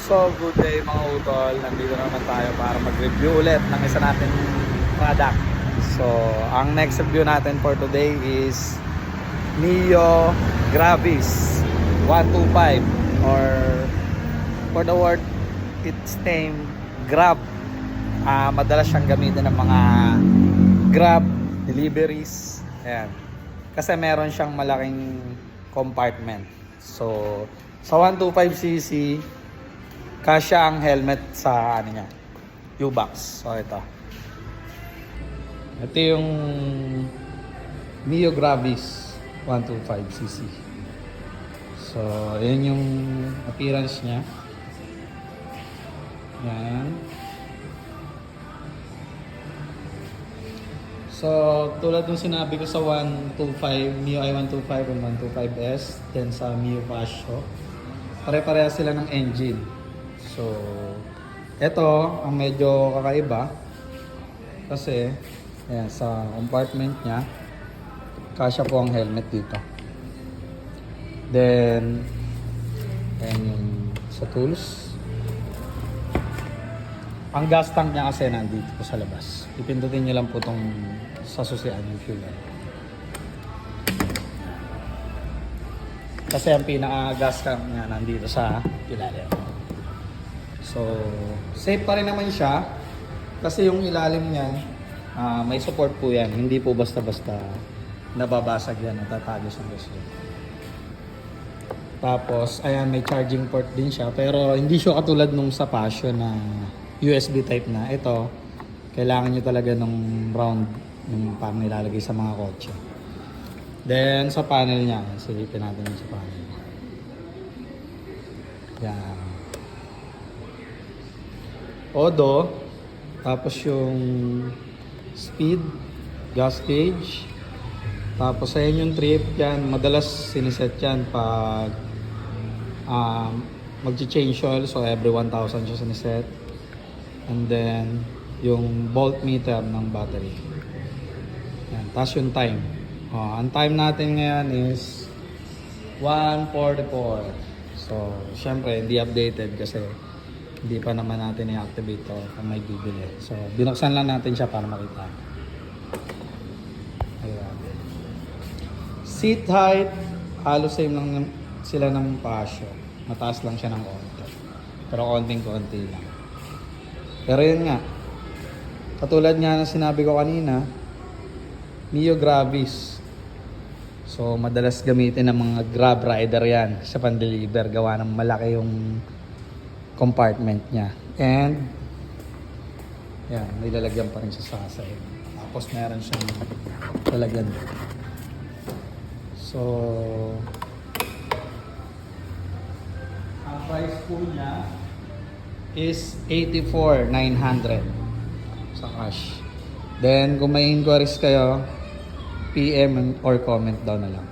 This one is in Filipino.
So, good day mga utol. Nandito naman tayo para mag-review ulit ng isa natin product. So, ang next review natin for today is Mio Gravis 125 or for the word its name Grab. Madalas siyang gamitin ng mga Grab deliveries. Ayan. Kasi meron siyang malaking compartment. So, sa 125cc kasya ang helmet sa ano niya, U-box. So ito yung Mio Gravis 125cc. So yun yung appearance niya. Yan. So tulad ng sinabi ko sa 125 Mio i125 and 125S, then sa Mio Passion, pare-pareha sila ng engine. So, ito ang medyo kakaiba kasi ayan, sa compartment niya kasya po ang helmet dito. Then ayan yung sa tools. Ang gas tank niya kasi nandito po sa labas. Ipindutin niyo lang po itong sa susian yung fuel. Kasi ang pinaka-gas tank niya nandito sa ilalim. So, safe pa rin naman siya kasi yung ilalim niyan, may support po yan. Hindi po basta-basta nababasag yan at tatago sa gusto. Tapos, ayan, may charging port din siya. Pero hindi siya katulad nung sa Passion na USB type na. Ito, kailangan nyo talaga nung round yung pang nilalagay sa mga kotse. Then, sa panel niya, silipin natin yung sa panel. Yan. Odo, tapos yung speed, gas gauge, tapos ayan yung trip, yan, madalas siniset yan pag mag-change oil, so every 1,000 siya siniset. And then, yung voltmeter ng battery. Yan, tapos yung time. Ang time natin ngayon is 1:44. So, syempre, hindi updated kasi hindi pa naman natin i-activate to kung may bibili. So, binuksan lang natin siya para makita. Ayan. Seat height, halos same lang sila ng Passion. Mataas lang siya ng konti. Pero konting-konti lang. Pero yun nga, katulad nga na sinabi ko kanina, Mio Gravis. So, madalas gamitin ng mga Grab rider yan sa pan-deliver. Gawa ng malaki yung compartment niya. And yan, may lalagyan pa rin siya sa side. Tapos meron siyang lalagyan. So ang price po niya is 84,900 sa cash. Then kung may inquiries kayo, PM or comment down na lang.